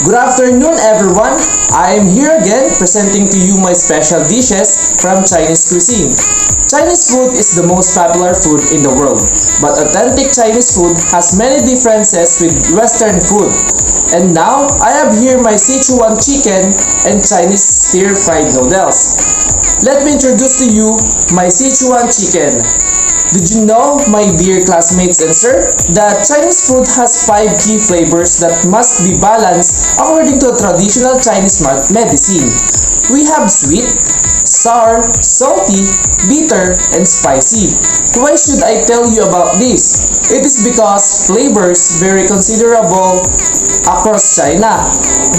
Good afternoon, everyone. I am here again presenting to you my special dishes from Chinese cuisine. Chinese food is the most popular food in the world, but authentic Chinese food has many differences with Western food. And now, I have here my Sichuan chicken and Chinese stir-fried noodles. Let me introduce to you my Sichuan chicken. Did you know, my dear classmates and sir, that Chinese food has 5 key flavors that must be balanced according to traditional Chinese medicine. We have sweet, sour, salty, bitter, and spicy. Why should I tell you about this? It is because flavors vary considerable across China.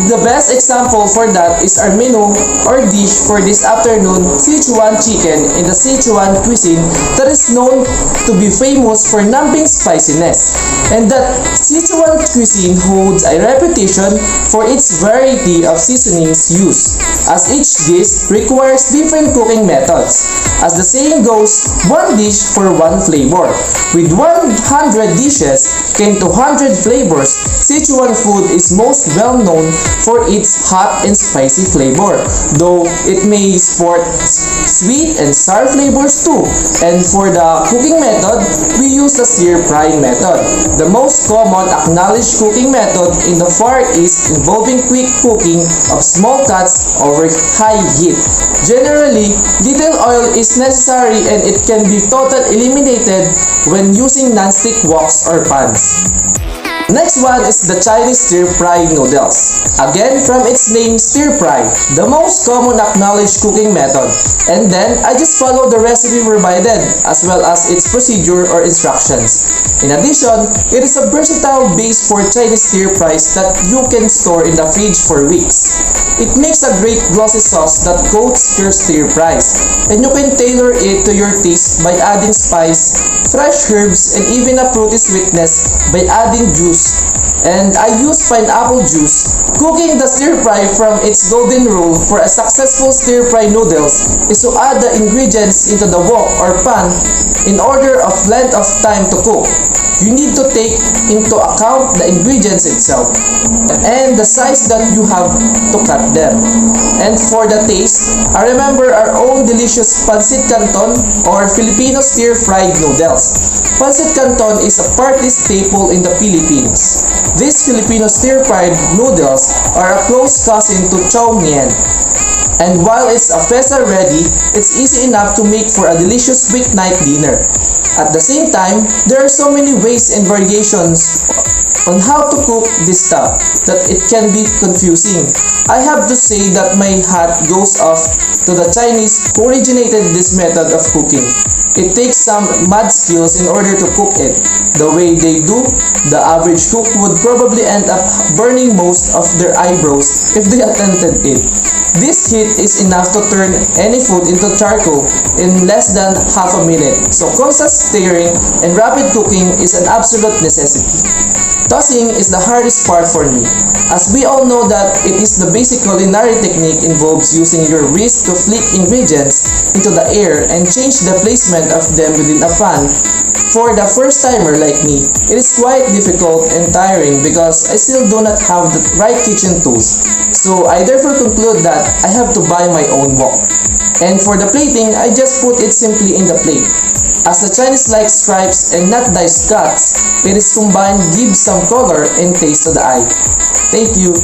The best example for that is our menu or dish for this afternoon, Sichuan chicken in the Sichuan cuisine that is known to be famous for numbing spiciness. And that Sichuan cuisine holds a reputation for its variety of seasonings used, as each dish requires different cooking methods. As the saying goes, one dish for one flavor. With 100 dishes came to 100 flavors, Sichuan food is most well known for its hot and spicy flavor, though it may sport sweet and sour flavors too. And for the cooking method, we use the stir-fry method, the most common acknowledged cooking method in the Far East involving quick cooking of small cuts over high heat. Generally, little oil is necessary and it can be totally eliminated when using non-stick woks or pans. Next one is the Chinese stir-fried noodles. Again, from its name, stir-fry, the most common acknowledged cooking method. And then, I just follow the recipe provided, as well as its procedure or instructions. In addition, it is a versatile base for Chinese stir-fries that you can store in the fridge for weeks. It makes a great glossy sauce that coats your stir-fries, and you can tailor it to your taste by adding spice, fresh herbs, and even a fruity sweetness by adding juice. And I use pineapple juice. Cooking the stir-fry from its golden rule for a successful stir-fry noodles is to add the ingredients into the wok or pan in order of length of time to cook. You need to take into account the ingredients itself and the size that you have to cut them. And for the taste, I remember our own delicious pancit canton or Filipino stir-fried noodles. Pancit canton is a party staple in the Philippines. These Filipino stir-fried noodles are a close cousin to chow mein. And while it's a festa ready, it's easy enough to make for a delicious weeknight dinner. At the same time, there are so many ways and variations on how to cook this stuff that it can be confusing. I have to say that my hat goes off to the Chinese who originated this method of cooking. It takes some mad skills in order to cook it. The way they do, the average cook would probably end up burning most of their eyebrows if they attempted it. This heat is enough to turn any food into charcoal in less than half a minute, so constant stirring and rapid cooking is an absolute necessity. Tossing is the hardest part for me, as we all know that it is the basic culinary technique involves using your wrist to flick ingredients into the air and change the placement of them within a pan. For the first timer like me, it is quite difficult and tiring because I still do not have the right kitchen tools. So I therefore conclude that I have to buy my own wok. And for the plating, I just put it simply in the plate. As the Chinese like stripes and not diced cuts, it is combined gives some color and taste to the eye. Thank you.